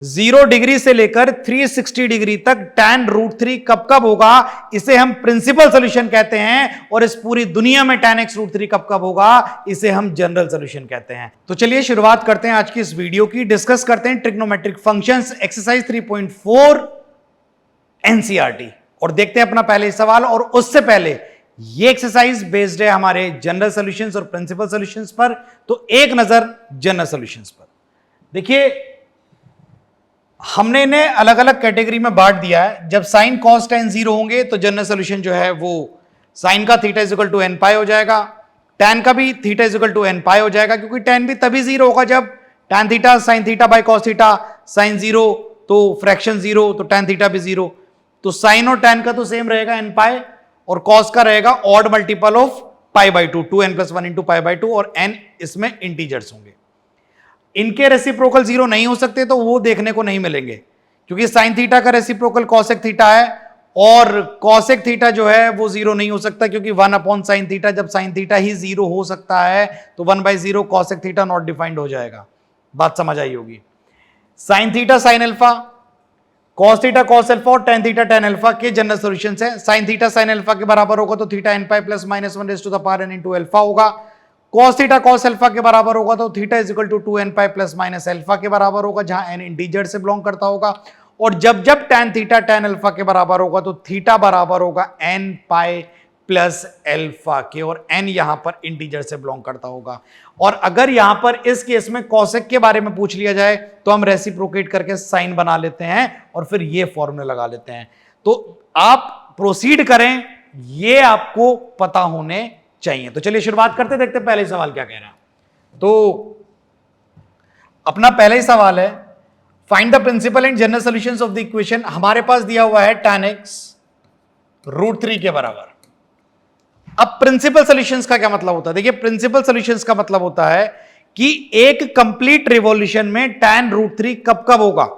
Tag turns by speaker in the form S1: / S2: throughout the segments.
S1: 0 degree से लेकर 360 degree तक tan √3 कब कब होगा, इसे हम प्रिंसिपल सॉल्यूशन कहते हैं। और इस पूरी दुनिया में tan x √3 कब कब होगा, इसे हम जनरल सॉल्यूशन कहते हैं। तो चलिए शुरुआत करते हैं आज की इस वीडियो की। डिस्कस करते हैं ट्रिग्नोमेट्रिक फंक्शंस एक्सरसाइज 3.4 एनसीईआरटी और देखते हैं अपना पहले सवाल। और उससे पहले ये एक्सरसाइज बेस्ड है हमारे जनरल सॉल्यूशंस और प्रिंसिपल सॉल्यूशंस पर, तो एक नजर जनरल सॉल्यूशंस पर। देखिए हमने इन्हें अलग अलग कैटेगरी में बांट दिया है। जब साइन कॉस tan 0 होंगे तो जनरल सॉल्यूशन जो है वो साइन का theta is equal to n pi हो जाएगा, tan का भी theta is equal to n pi हो जाएगा, क्योंकि tan भी तभी 0 होगा जब tan theta sine theta by cos theta, sine 0 तो फ्रैक्शन 0 तो tan थीटा भी 0। तो साइन और tan का तो सेम रहेगा n पाई, और कॉस का रहेगा odd multiple of pi by 2, 2n + 1 into pi by 2, और n इसमें इंटीजर्स होंगे। इनके रेसिप्रोकल 0 नहीं हो सकते तो वो देखने को नहीं मिलेंगे, क्योंकि साइन थीटा का रेसिप्रोकल कॉसेक थीटा है, और कॉसेक थीटा जो है वो 0 नहीं हो सकता, क्योंकि 1/sin थीटा, जब साइन थीटा ही 0 हो सकता है तो 1/0 कॉसेक थीटा नॉट डिफाइंड हो जाएगा। बात समझ आई होगी। Sine theta sine alpha, cos theta cos alpha और tan थीटा tan अल्फा के जनरल सॉल्यूशंस है। साइन थीटा साइन अल्फा के बराबर होगा तो theta n pi plus minus 1 raise to the power n into alpha होगा। कॉस थीटा कॉस अल्फा के बराबर होगा तो theta is equal to 2n pi plus minus alpha के बराबर होगा, जहां n इंटीजर से बिलोंग करता होगा। और जब जब tan थीटा tan अल्फा के बराबर होगा तो थीटा बराबर होगा n पाई प्लस अल्फा के, और n यहां पर इंटीजर से बिलोंग करता होगा। और अगर यहां पर इस केस में कॉसेक के बारे में पूछ लिया जाए तो हम रेसिप्रोकेट करके साइन बना लेते हैं और फिर ये फॉर्मूला लगा लेते हैं। तो आप प्रोसीड करें, ये आपको पता होने चाहिए। तो चलिए शुरुआत करते, देखते हैं पहले सवाल क्या कह रहा है। तो अपना पहला ही सवाल है, find the principal and general solutions of the equation. हमारे पास दिया हुआ है tan x √3 के बराबर। अब प्रिंसिपल सॉल्यूशंस का क्या मतलब होता है? देखिए प्रिंसिपल सॉल्यूशंस का मतलब होता है कि एक कंप्लीट रिवॉल्यूशन में tan √3 कब कब होगा,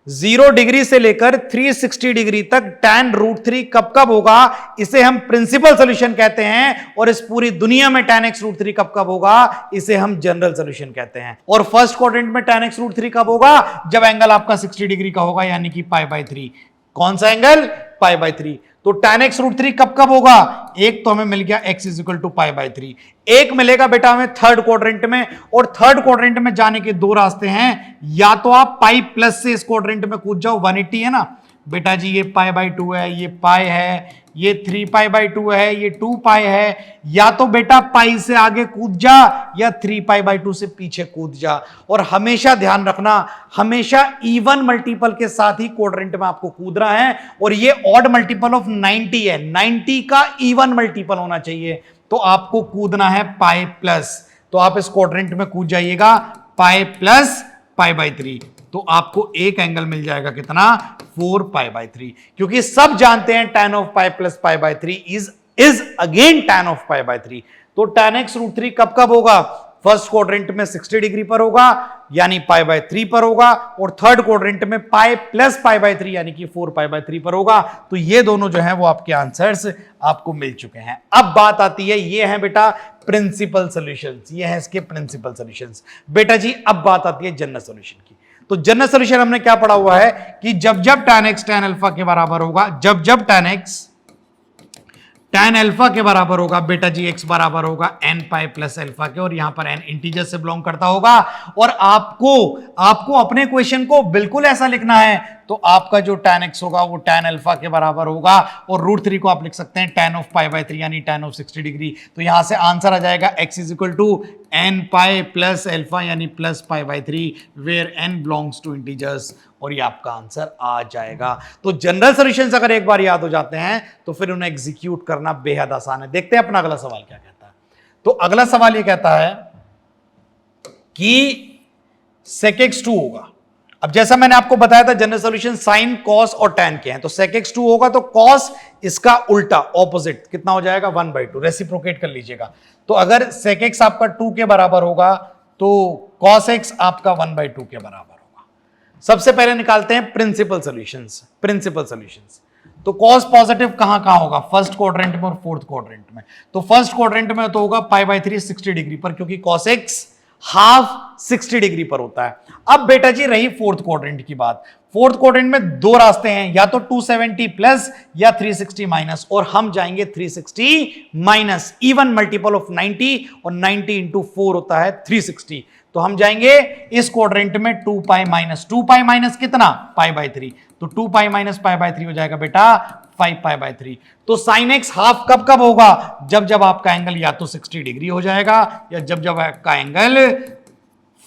S1: 0 डिग्री से लेकर 360 डिग्री तक tan √3 कब कब होगा, इसे हम प्रिंसिपल सॉल्यूशन कहते हैं। और इस पूरी दुनिया में tan x √3 कब कब होगा, इसे हम जनरल सॉल्यूशन कहते हैं। और फर्स्ट क्वाड्रेंट में tan x √3 कब होगा, जब एंगल आपका 60 डिग्री का होगा, यानी कि π/3। कौन सा एंगल? π/3। तो tan x √3 कब कब होगा, एक तो हमें मिल गया x इज इक्वल टू π/3, एक मिलेगा बेटा हमें थर्ड क्वाड्रेंट में। और थर्ड क्वाड्रेंट में जाने के दो रास्ते हैं, या तो आप पाई प्लस से इस क्वाड्रेंट में कूद जाओ, 180 है ना बेटा जी, ये π/2 है, ये पाई है, ये 3π/2 है, ये 2π है। या तो बेटा पाई से आगे कूद जा या 3π/2 से पीछे कूद जा। और हमेशा ध्यान रखना, हमेशा इवन मल्टीपल के साथ ही क्वाड्रेंट में आपको कूदना है। और ये ऑड मल्टीपल ऑफ 90 है, 90 का इवन मल्टीपल होना चाहिए, तो आपको कूदना है पाई प्लस। तो आप इस क्वाड्रेंट में कूद जाइएगा पाई प्लस π/3, तो आपको एक एंगल मिल जाएगा कितना, 4π/3, क्योंकि सब जानते हैं tan of pi plus π/3 is again tan of π/3। तो tan x √3 कब कब होगा, फर्स्ट क्वाड्रेंट में 60 डिग्री पर होगा यानी π/3 पर होगा, और थर्ड क्वाड्रेंट में पाई प्लस π/3 यानी कि 4π/3 पर होगा। तो ये दोनों जो है वो आपके आंसर्स आपको मिल चुके हैं। अब बात आती है, ये है बेटा प्रिंसिपल सॉल्यूशंस, ये है इसके प्रिंसिपल सॉल्यूशंस। बेटा जी अब बात आती है जनरल सॉल्यूशन की। तो जनरल सॉल्यूशन हमने क्या पढ़ा हुआ है कि जब जब tan x tan अल्फा के बराबर होगा, जब जब tan x tan अल्फा के बराबर होगा बेटा जी, x बराबर होगा n पाई प्लस अल्फा के, और यहां पर n इंटीजर से बिलोंग करता होगा। और आपको अपने क्वेश्चन को बिल्कुल ऐसा लिखना है, तो आपका जो tan x होगा वो tan अल्फा के बराबर होगा, और √3 को आप लिख सकते हैं tan of π/3 यानी tan of 60 डिग्री। तो यहां से आंसर आ जाएगा x is equal to n pi plus alpha यानी plus π/3, where n belongs to integers, और ये आपका आंसर आ जाएगा। तो जनरल सॉल्यूशंस अगर एक बार याद हो जाते हैं तो फिर उन्हें एग्जीक्यूट करना बेहद आसान है। देखते हैं अपना अगला सवाल क्या कहता है। तो अगला सवाल ये कहता है कि sec x2 होगा। अब जैसा मैंने आपको बताया था जनरल सॉल्यूशन साइन कॉस और tan के हैं, तो sec x2 होगा तो cos इसका उल्टा ऑपोजिट कितना हो जाएगा, 1/2। रेसिप्रोकेट कर लीजिएगा। तो अगर sec x आपका 2 के बराबर होगा तो cos x आपका 1/2 के बराबर होगा। सबसे पहले निकालते हैं प्रिंसिपल सॉल्यूशंस। प्रिंसिपल सॉल्यूशंस तो cos पॉजिटिव कहां कहां होगा, फर्स्ट क्वाड्रेंट में और फोर्थ क्वाड्रेंट में। तो फर्स्ट क्वाड्रेंट में तो होगा π/3 60 डिग्री पर, क्योंकि cos x हाफ 60 डिग्री पर होता है। अब बेटा जी रही फोर्थ क्वाड्रेंट की बात। फोर्थ क्वाड्रेंट में दो रास्ते हैं, या तो 270 प्लस या 360 माइनस, और हम जाएंगे 360 माइनस। इवन मल्टीपल ऑफ 90, और 90 इंटू 4 होता है 360। तो हम जाएंगे इस क्वाड्रेंट में 2 पाई माइनस, 2 पाई माइनस कितना, पाई बाय 3। तो 2 पाई माइनस पाई बाय 3 हो जाएगा बेटा 5 पाई बाय 3। तो साइन एक्स हाफ कब कब होगा, जब जब आपका एंगल या तो 60 डिग्री हो जाएगा, या जब जब आपका एंगल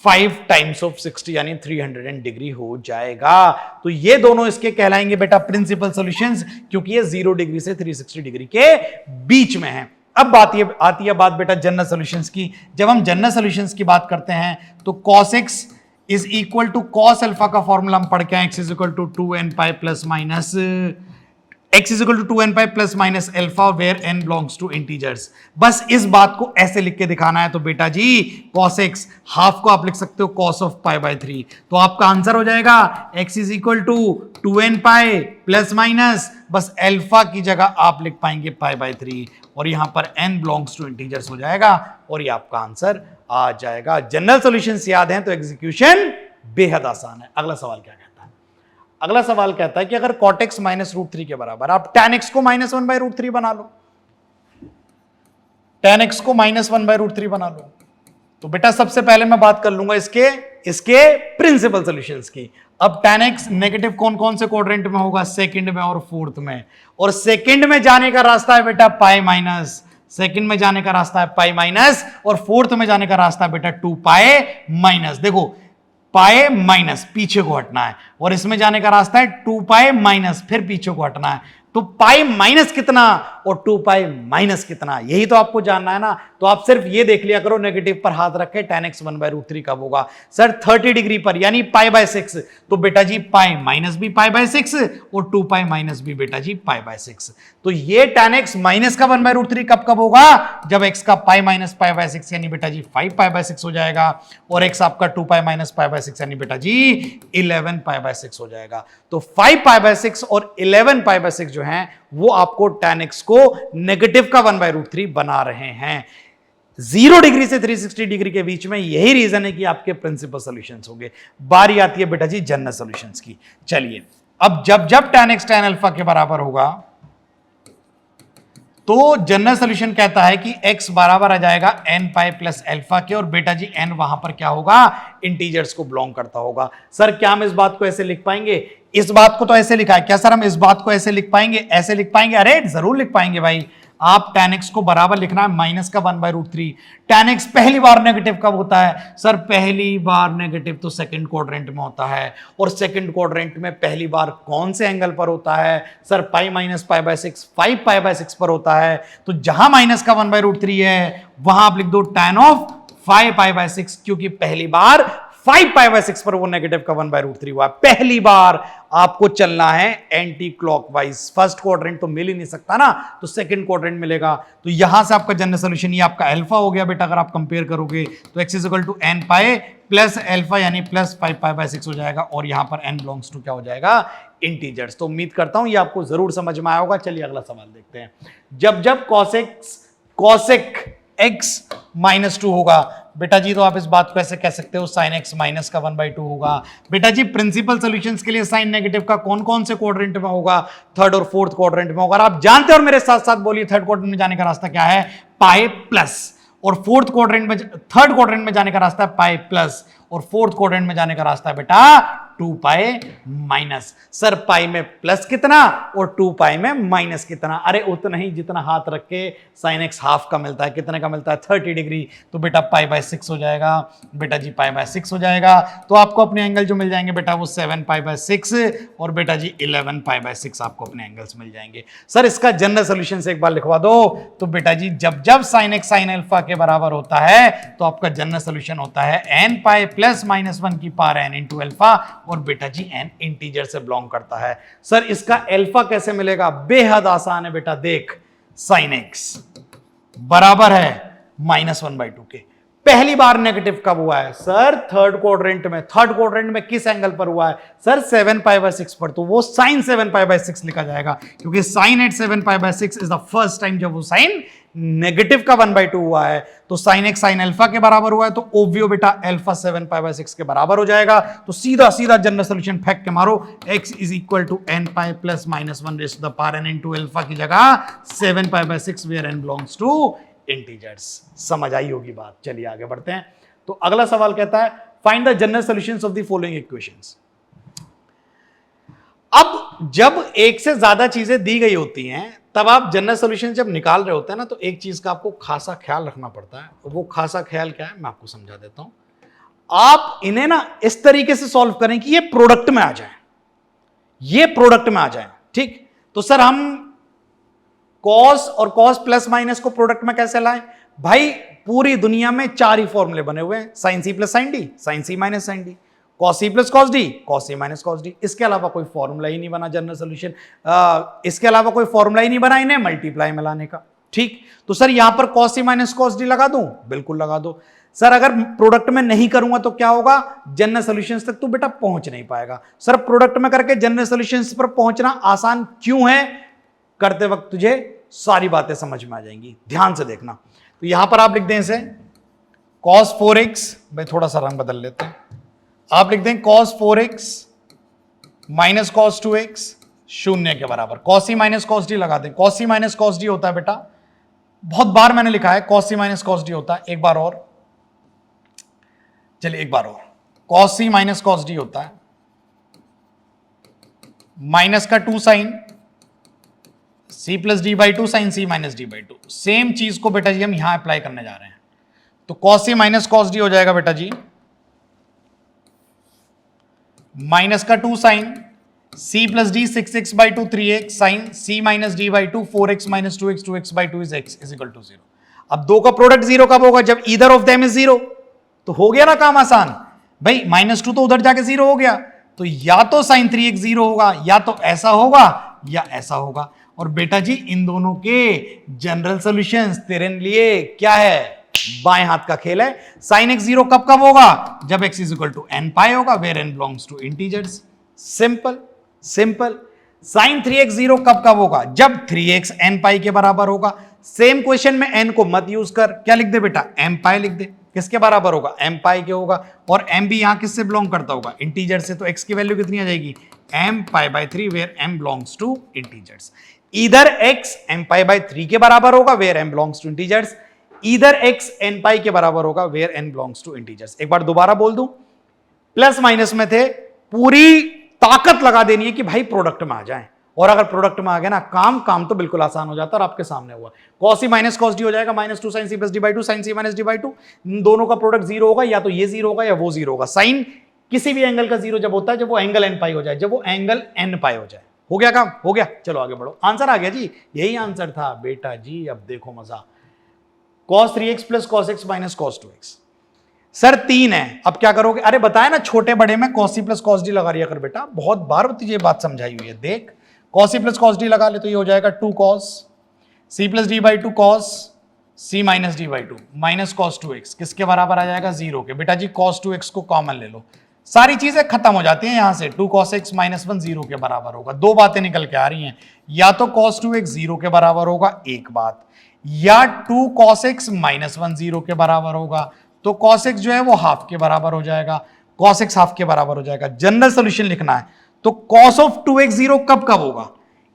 S1: 5 टाइम्स ऑफ 60 यानी 300 डिग्री हो जाएगा। तो ये दोनों इसके कहलाएंगे बेटा प्रिंसिपल सॉल्यूशंस, क्योंकि ये 0 डिग्री से 360 डिग्री के बीच में है। अब आती है बात बेटा जनरल सॉल्यूशंस की। जब हम जनरल सॉल्यूशंस की बात करते हैं तो cos x is equal to cos alpha का फॉर्मूला हम पढ़ के हैं, x is equal to 2n pi plus minus x is equal to 2n pi plus minus alpha where n belongs to integers. बस इस बात को ऐसे लिख के दिखाना है। तो बेटा जी cos x हाफ को आप लिख सकते हो cos ऑफ पाई बाय 3। तो आपका आंसर हो जाएगा x is equal to 2n pi plus minus, बस अल्फा की जगह आप लिख पाएंगे पाई बाय 3, और यहां पर n बिलोंग्स टू इंटीजर्स हो जाएगा, और ये आपका आंसर आ जाएगा। जनरल सॉल्यूशंस याद हैं तो एग्जीक्यूशन बेहद आसान है। अगला सवाल क्या कहता है, अगला सवाल कहता है कि अगर cot x माइनस रूट 3 के बराबर, आप tan x को माइनस 1 बाय रूट 3 बना लो, tan x को माइनस 1 बाय रूट 3 बना लो। तो बेटा सबसे पहले मैं बात कर लूंगा इसके प्रिंसिपल सॉल्यूशंस की। अब tan x नेगेटिव कौन कौन से क्वाड्रेंट में होगा, सेकंड में और फोर्थ में, और सेकंड में जाने का रास्ता है बेटा पाई माइनस, सेकंड में जाने का रास्ता है पाई माइनस, और फोर्थ में जाने का रास्ता है बेटा 2 पाई माइनस। देखो पाई माइनस पीछे को हटना है, और इसमें जाने का रास्ता है 2 पाई माइनस, फिर पीछे को हटना है। तो पाई माइनस कितना और 2 पाई माइनस कितना, यही तो आपको जानना है ना। तो आप सिर्फ ये देख लिया करो, नेगेटिव पर हाथ रखे tan x 1 बाय रूट 3 कब होगा, सर 30 डिग्री पर, यानी पाई बाय 6। तो बेटा जी पाई माइनस भी पाई बाय 6 और 2 पाई माइनस भी बेटा जी पाई बाय 6। तो ये tan x माइनस का 1 बाय रूट 3 कब कब होगा, जब x का पाई माइनस पाई बाय 6 यानी बेटा जी 5 पाई बाय 6 हो जाएगा, और x आपका 2 पाई माइनस पाई बाय 6 यानी बेटा जी 11 पाई बाय 6 हो जाएगा। तो 5 पाई बाय 6 और 11 पाई बाय 6 जो है वो आपको tan x को नेगेटिव का 1 बाय रूट 3 बना रहे हैं। 0 डिग्री से 360 डिग्री के बीच में, यही रीजन है कि आपके प्रिंसिपल सॉल्यूशंस होंगे। बारी आती है बेटा जी जनरल सॉल्यूशंस की। चलिए अब जब जब tan x tan अल्फा के बराबर होगा तो जनरल सॉल्यूशन कहता है कि x बराबर आ जाएगा n पाई प्लस अल्फा के, और बेटा जी n वहां पर क्या होगा, इंटीजर्स को बिलोंग करता होगा। सर क्या हम इस बात को ऐसे लिख पाएंगे, इस बात को तो ऐसे लिखा है, क्या सर हम इस बात को ऐसे लिख पाएंगे, ऐसे लिख पाएंगे, अरे जरूर लिख पाएंगे भाई। आप tan x को बराबर लिखना है माइनस का 1 बाय रूट 3। tan x पहली बार नेगेटिव कब होता है, सर पहली बार नेगेटिव तो सेकंड क्वाड्रेंट में होता है, और सेकंड क्वाड्रेंट में पहली बार कौन से एंगल पर होता है, sir pi minus pi by 6 5 pi by 6 पर होता है। तो जहां माइनस का 1 बाय रूट 3 है वहां आप लिख दो tan ऑफ 5 पाई बाय 6, क्योंकि पहली बार 5 पाई बाय 6 पर वो नेगेटिव का 1 बाय रूट 3 हुआ। पहली बार आपको चलना है एंटी क्लॉकवाइज, फर्स्ट क्वाड्रेंट तो मिल ही नहीं सकता ना, तो सेकंड क्वाड्रेंट मिलेगा। तो यहां से आपका जनरल सॉल्यूशन ये आपका अल्फा हो गया बेटा। अगर आप कंपेयर करोगे तो x is equal to n pi plus alpha यानी प्लस 5 पाई बाय 6 हो जाएगा, और यहां पर n बिलोंग्स टू क्या हो जाएगा, इंटीजर्स। तो उम्मीद करता हूं ये आपको जरूर समझ में आया होगा। चलिए अगला सवाल देखते हैं। जब जब cosec x माइनस 2 होगा बेटा जी, तो आप इस बात को ऐसे कह सकते हो sin x माइनस का 1 बाई 2 होगा। बेटा जी प्रिंसिपल सॉल्यूशंस के लिए साइन नेगेटिव का कौन कौन से क्वाड्रेंट में होगा, थर्ड और फोर्थ क्वाड्रेंट में होगा। अगर आप जानते हो और मेरे साथ साथ बोलिए थर्ड क्वाड्रेंट में जाने का रास्ता क्या है, पाई प्लस, और फोर्थ क्वाड्रेंट में, थर्ड क्वाड्रेंट में जाने का रास्ता है पाई प्लस, और फोर्थ क्वाड्रेंट में जाने का रास्ता है बेटा 2 पाई माइनस। सर पाई में प्लस कितना और 2 पाई में माइनस कितना, अरे उतना ही जितना हाथ रख के साइन एक्स हाफ का मिलता है, कितने का मिलता है 30 डिग्री। तो बेटा पाई बाय 6 हो जाएगा, बेटा जी पाई बाय 6 हो जाएगा। तो आपको अपने एंगल जो मिल जाएंगे बेटा वो 7 पाई बाय 6 और बेटा जी 11 पाई बाय 6 आपको अपने एंगल्स मिल जाएंगे। सर इसका जनरल सोल्यूशन से एक बार लिखवा दो। तो बेटा जी जब जब साइन एक्स साइन अल्फा के बराबर होता है तो आपका जनरल सोल्यूशन होता है n पाई प्लस माइनस 1 की पावर n इंटू अल्फा, और बेटा जी n इंटीजर से बिलोंग करता है। सर इसका अल्फा कैसे मिलेगा, बेहद आसान है बेटा, देख साइन एक्स बराबर है -1/2 के, पहली बार नेगेटिव कब हुआ है सर? थर्ड क्वाड्रेंट में। थर्ड क्वाड्रेंट में किस एंगल पर हुआ है सर? 7π/6 पर। तो वो साइन 7π/6 लिखा जाएगा, क्योंकि sine at 7π/6 is the first time जब वो साइन नेगेटिव का 1/2 हुआ है। तो साइन एक्स साइन अल्फा के बराबर हुआ है, तो ओब्वियो बेटा अल्फा 7π/6 के बराबर हो जाएगा। तो सीधा सीधा जनरल सोल्यूशन फेंक के मारो, x is equal to nπ plus -1 raise to the power n into alpha की जगह 7π/6 where n belongs to integers. समझ आई होगी बात। चलिए आगे बढ़ते हैं। तो अगला सवाल कहता है find the general solutions of the following equations. अब जब एक से ज्यादा चीजें दी गई होती हैं तब आप जनरल सॉल्यूशन जब निकाल रहे होते हैं ना, तो एक चीज का आपको खासा ख्याल रखना पड़ता है। वो खासा ख्याल क्या है मैं आपको समझा देता हूं। आप इन्हें ना इस तरीके से सॉल्व करें कि ये प्रोडक्ट में आ जाए, ये प्रोडक्ट में आ जाए। ठीक, तो सर हम कॉस और कॉस प्लस माइनस को प्रोडक्ट में कैसे लाएं? भाई पूरी दुनिया में 4 ही फॉर्मूले बने हुए हैं, sine C plus sine D, sine C minus sine D, cos C plus cos D, cos C minus cos D. इसके अलावा कोई फॉर्मूला ही नहीं बना जनरल सोल्यूशन, इसके अलावा कोई फॉर्मूला ही नहीं बना इन्हें मल्टीप्लाई में लाने का। ठीक, तो सर यहां पर cos C minus cos D लगा दूं? बिल्कुल लगा दो। सर अगर प्रोडक्ट में नहीं करूंगा तो क्या होगा? जनरल सॉल्यूशंस तक तो बेटा पहुंच नहीं पाएगा। सर प्रोडक्ट में करके जनरल सॉल्यूशंस पर पहुंचना आसान क्यों है? करते वक्त तुझे सारी बातें समझ में आ जाएंगी, ध्यान से देखना। तो यहां पर आप लिख दें इसे cos 4x, भाई थोड़ा सा रंग बदल लेते हैं। आप लिख दें cos 4x minus cos 2x शून्य के बराबर। cos c minus cos d लगा दें। cos c minus cos d होता है बेटा, बहुत बार मैंने लिखा है cos c minus cos d होता है। एक बार और, चलिए एक बार और, cos c minus cos d होता है माइनस का 2 sine c plus D by 2 sine c minus D by 2। Same चीज को बेटा जी हम यहां अप्लाई करने जा रहे हैं। तो cos c minus cos d हो जाएगा बेटा जी माइनस का 2 sine c plus D 6x by 2 3x sine c minus D by 2 4x minus 2x 2x by 2 is x is equal to 0। अब दो का प्रोडक्ट जीरो कब होगा? जब either of them is zero. तो हो गया ना काम आसान भाई, -2 तो उधर जाके जीरो हो गया। तो या तो साइन 3x जीरो होगा, या तो ऐसा होगा या ऐसा होगा। और बेटा जी इन दोनों के जनरल सॉल्यूशंस तेरे लिए क्या है? बाएं हाथ का खेल है। साइन x जीरो कब कब होगा? जब x is equal to nπ होगा, where n belongs to integers. Simple simple. Sine 3x zero कब कब होगा? जब 3x nπ के बराबर होगा। सेम क्वेश्चन में n को मत यूज कर, क्या लिख दे बेटा? mπ लिख दे। किसके बराबर होगा? mπ के होगा। और m भी यहां किससे बिलोंग करता होगा? इंटीजर से। तो x की वैल्यू कितनी आ जाएगी? mπ/3 where m belongs to integers. इधर x mπ/3 के बराबर होगा where m belongs to integers, इधर x nπ के बराबर होगा where n belongs to integers. एक बार दोबारा बोल दूं, प्लस माइनस में थे, पूरी ताकत लगा देनी है कि भाई प्रोडक्ट में आ जाए। और अगर प्रोडक्ट में आ गया ना काम तो बिल्कुल आसान हो जाता है। और आपके सामने हुआ cos c minus cos d हो जाएगा -2 sin c plus d by 2 sin c minus d by 2। दोनों का प्रोडक्ट जीरो होगा, या तो ये जीरो होगा या वो जीरो होगा। साइन किसी भी एंगल का जीरो जब होता है जब वो एंगल nπ हो जाए, जब वो एंगल nπ हो जाए। हो गया काम? हो गया। चलो आगे बढ़ो, आंसर आ गया जी, यही आंसर था बेटा जी। अब देखो मजा, cos 3x plus cos x minus cos 2x। Sir 3 है, अब क्या करोगे? अरे बताया ना छोटे बड़े में cos c plus cos d लगा लिया कर बेटा, बहुत बार तुझे बात समझाई हुई है। देख cos c plus cos d लगा ले तो ये हो जाएगा 2 cos c plus d by 2 cos c minus d by 2 minus cos 2x किसके बराबर आ जाएगा? 0 के। बेटा जी cos 2x को कॉमन ले लो, सारी चीजें खत्म हो जाती हैं यहां से। 2 cos x माइनस 1 0 के बराबर होगा। दो बातें निकल के आ रही हैं, या तो cos 2x 0 के बराबर होगा एक बात, या 2 cos x माइनस 1 0 के बराबर होगा। तो cos x जो है वो हाफ के बराबर हो जाएगा, cos x हाफ के बराबर हो जाएगा। जनरल सोल्यूशन लिखना है तो cos ऑफ 2x 0 कब कब होगा?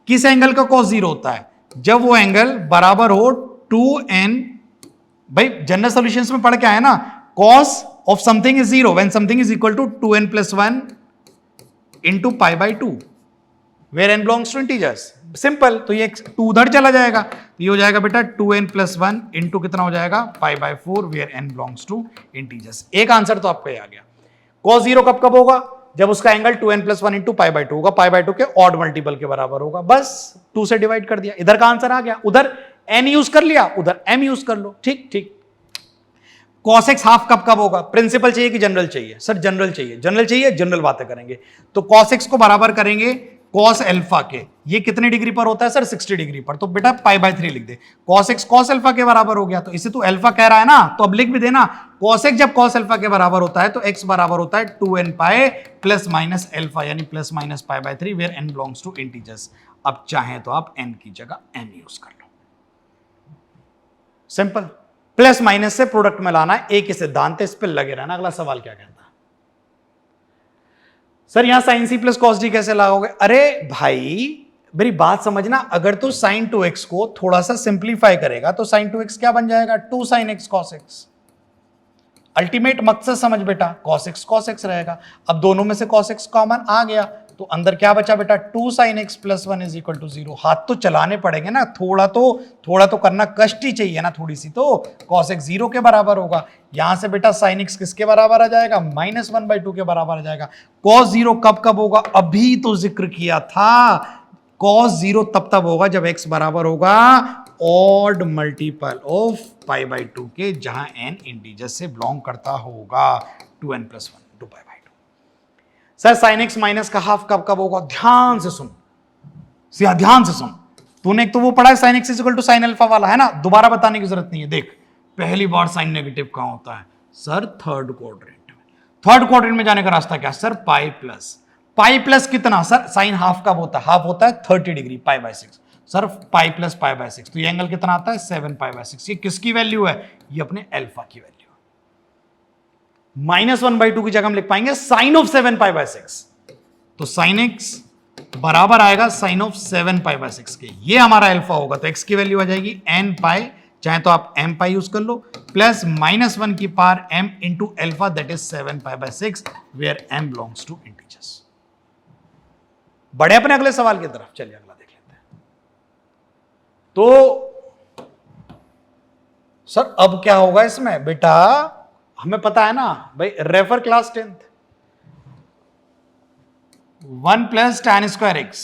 S1: किस एंगल का cos 0 होता है? जब वो एंगल बराबर हो 2n, भाई जनरल सॉल्यूशंस में पढ़ के आया ना, cos of something is 0 when something is equal to 2n plus 1 into π/2 where n belongs to integers। Simple. तो ये 2 उधर चला जाएगा, तो ये हो जाएगा बेटा 2n plus 1 into कितना हो जाएगा? π/4 where n belongs to integers। एक आंसर तो आपका आ गया। cos 0 कब कब होगा? जब उसका एंगल 2n plus 1 into π/2 होगा, π/2 के ऑड मल्टीपल के बराबर होगा। बस 2 से डिवाइड कर दिया, इधर का आंसर आ गया। उधर n यूज कर लिया, उधर m यूज कर लो। ठीक ठीक। cos x हाफ कब कब होगा? प्रिंसिपल चाहिए कि जनरल चाहिए? सर जनरल चाहिए। जनरल चाहिए, जनरल बातें करेंगे। तो cos x को बराबर करेंगे cos अल्फा के। ये कितने डिग्री पर होता है सर? 60 डिग्री पर। तो बेटा π/3 लिख दे। cos x cos अल्फा के बराबर हो गया, तो इसे तू अल्फा कह रहा है ना, तो अब लिख भी देना cos x जब cos अल्फा के बराबर होता है तो x बराबर होता है 2n pi plus minus alpha यानी plus minus pi by 3 where n belongs to integers. अब चाहें तो आप n की जगह m यूज कर लो, सिंपल। प्लस माइनस से प्रोडक्ट में लाना एक ही सिद्धांत है, इस पर लगे रहना। अगला सवाल क्या कहता है? सर यहां sine C plus cos D कैसे लगाओगे? अरे भाई मेरी बात समझना, अगर तो साइन 2x को थोड़ा सा सिंप्लीफाई करेगा तो साइन 2x क्या बन जाएगा? 2 sine x cos x। Ultimate मकसद समझ बेटा, cos x रहेगा। अब दोनों में से cos x कॉमन आ गया तो अंदर क्या बचा बेटा? 2 sin x plus 1 is equal to 0। हाथ तो चलाने पड़ेंगे ना, थोड़ा तो करना कष्ट ही चाहिए ना, थोड़ी सी तो। cos x 0 के बराबर होगा। यहां से बेटा sin x किसके बराबर आ जाएगा? -1/2 के बराबर आ जाएगा। cos 0 कब होगा? अभी तो जिक्र किया था, cos 0 तब होगा जब x बराबर होगा odd multiple of pi by 2 के, जहां n इंटीजर से बिलोंग करता होगा। 2n plus 1 2 pi by 2। Sir sin x minus का हाफ कब होगा? ध्यान से सुन, ध्यान से सुन। तूने एक तो वो पढ़ा है sin x is equal to sin अल्फा वाला, है ना? दोबारा बताने की जरूरत नहीं है। देख, पहली बार साइन नेगेटिव कहां होता है? सर थर्ड क्वाड्रेंट में। थर्ड क्वाड्रेंट में जाने का रास्ता क्या? सर पाई प्लस कितना? सर साइन हाफ कब होता है? हाफ होता है 30 degree, pi by 6। Sir pi plus pi by 6, तो ये एंगल कितना आता है? 7 पाई बाय 6। ये किसकी वैल्यू है? ये अपने अल्फा की वैल्यू है। -1/2 की जगह हम लिख पाएंगे साइन ऑफ 7 पाई बाय 6, तो साइन एक्स बराबर आएगा साइन ऑफ 7 पाई बाय 6 के। ये हमारा अल्फा होगा, तो एक्स की वैल्यू आ जाएगी n पाई, चाहे तो आप m पाई यूज कर लो, प्लस -1 की power m into alpha that is 7 pi by 6 where m belongs to integers. बढ़े अपने अगले सवाल की तरफ, चलिए अगला देख लेते हैं। तो सर अब क्या होगा इसमें? बेटा हमें पता है ना भाई, refer class 10th। 1 plus tan square x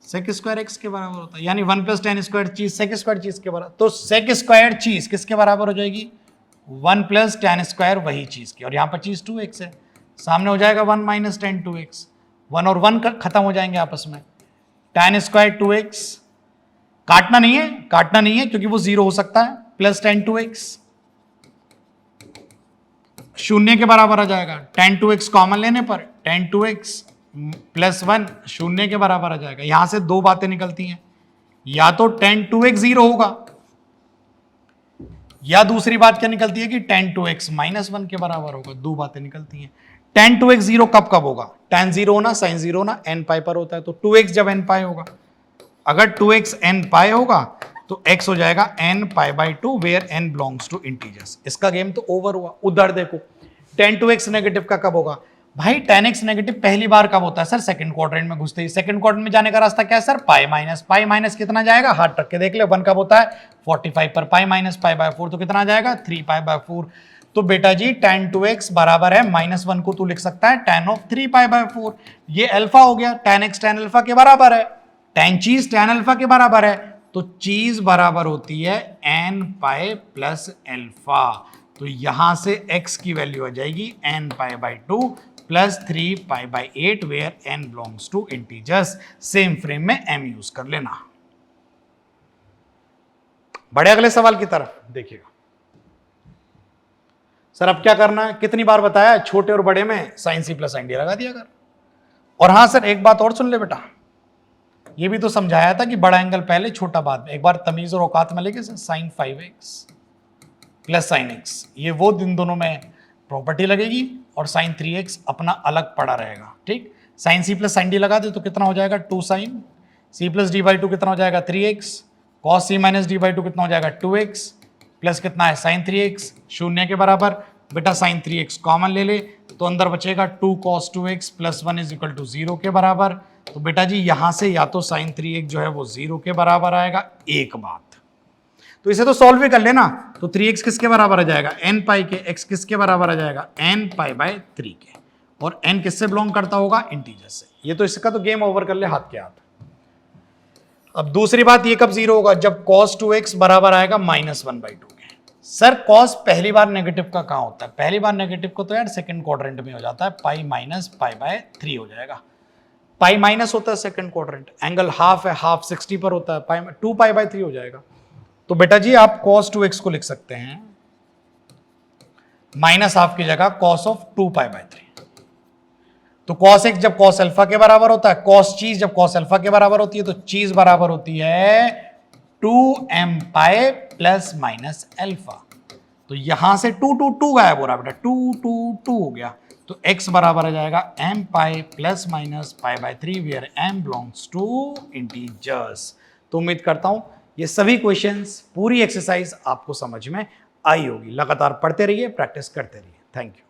S1: sec square x के बराबर होता है, यानी 1 प्लस tan स्क्वायर चीज सेक स्क्वायर चीज के बराबर। तो सेक स्क्वायर चीज किसके बराबर हो जाएगी? 1 प्लस tan स्क्वायर वही चीज की, और यहां पर चीज 2x है, सामने हो जाएगा 1 माइनस tan 2x। 1 और 1 खत्म हो जाएंगे आपस में। tan स्क्वायर 2x काटना नहीं है क्योंकि वो 0 हो सकता है, प्लस tan 2x शून्य के बराबर आ जाएगा। tan 2x कॉमन लेने पर tan 2x प्लस 1 शून्य के बराबर आ जाएगा। यहां से दो बातें निकलती हैं, या तो tan 2x 0 होगा, या दूसरी बात क्या निकलती है कि tan 2x -1 के बराबर होगा। दो बातें निकलती हैं। tan 2x 0 कब होगा? tan 0 ना sin 0 ना n पाई पर होता है, तो 2x जब n पाई होगा, अगर 2x n पाई होगा तो x हो जाएगा n pi by 2 where n belongs to integers. इसका गेम तो ओवर हुआ। उधर देखो, tan 2x नेगेटिव का कब होगा? भाई tan x नेगेटिव पहली बार कब होता है? सर सेकंड क्वाड्रेंट में घुसते ही। सेकंड क्वाड्रेंट में जाने का रास्ता क्या है? सर पाई माइनस कितना जाएगा? हाथ रख के देख ले। 1 कब होता है? 45 पर पाई माइनस पाई बाय 4, तो कितना आ जाएगा? 3 पाई बाय 4। तो बेटा जी tan 2x बराबर है -1 को तू लिख सकता है tan ऑफ 3 पाई बाय 4। ये अल्फा हो गया। tan x tan अल्फा के बराबर है, tan चीज tan अल्फा के बराबर है, तो चीज बराबर होती है n पाई प्लस अल्फा। तो यहां से x की वैल्यू आ जाएगी n pi by 2 plus 3 pi by 8 where n belongs to integers. Same frame में m यूज कर लेना। बड़े अगले सवाल की तरफ देखिएगा। सर अब क्या करना है? कितनी बार बताया, छोटे और बड़े में sine C plus sine D लगा दिया कर। और हां सर एक बात और सुन ले बेटा, ये भी तो समझाया था कि बड़ा एंगल पहले छोटा बाद में। एक बार तमीज और औकात में लेके sign 5x plus sine x, ये वो दिन दोनों में प्रॉपर्टी लगेगी, और साइन 3x अपना अलग पड़ा रहेगा। ठीक, sine C plus sine D लगा दे तो कितना हो जाएगा? 2 sine C plus D by 2 कितना हो जाएगा? 3x। Cos C minus D by 2 कितना हो जाएगा? 2x प्लस कितना है? साइन 3x शून्य के बराबर। बेटा साइन 3x कॉमन ले ले तो अंदर बचेगा 2 cos 2x plus 1 is equal to 0 के बराबर। तो बेटा जी यहां से या तो साइन 3x जो है वो 0 के बराबर आएगा। एक बात तो इसे तो सॉल्व भी कर लेना, तो 3x किसके बराबर आ जाएगा? n पाई के। x किसके बराबर आ जाएगा? n पाई बाय 3 के। और n किससे बिलोंग करता होगा? इंटीजर से। ये तो इसका तो गेम ओवर कर ले हाथ के हाथ। अब दूसरी बात, ये कब 0 होगा? जब cos 2x बराबर आएगा -1/2 के। सर cos पहली बार नेगेटिव का कहां होता है? पहली बार नेगेटिव को तो यार सेकंड क्वाड्रेंट में हो जाता है, पाई माइनस पाई बाय 3 हो जाएगा। पाई माइनस होता है सेकंड क्वाड्रेंट, एंगल हाफ है, हाफ 60 पर होता है, 2 पाई बाय 3 हो जाएगा। तो बेटा जी आप cos 2x को लिख सकते हैं माइनस हाफ की जगह cos ऑफ 2π/3। तो cos x जब cos अल्फा के बराबर होता है, cos चीज जब cos अल्फा के बराबर होती है, तो चीज बराबर होती है 2m π प्लस माइनस अल्फा। तो यहां से 2 गायब हो रहा है बेटा, 2 हो गया। तो x बराबर आ जाएगा m π plus minus π/3 where m belongs to integers. तो उम्मीद करता हूं ये सभी क्वेश्चंस, पूरी एक्सरसाइज आपको समझ में आई होगी। लगातार पढ़ते रहिए, प्रैक्टिस करते रहिए। Thank you.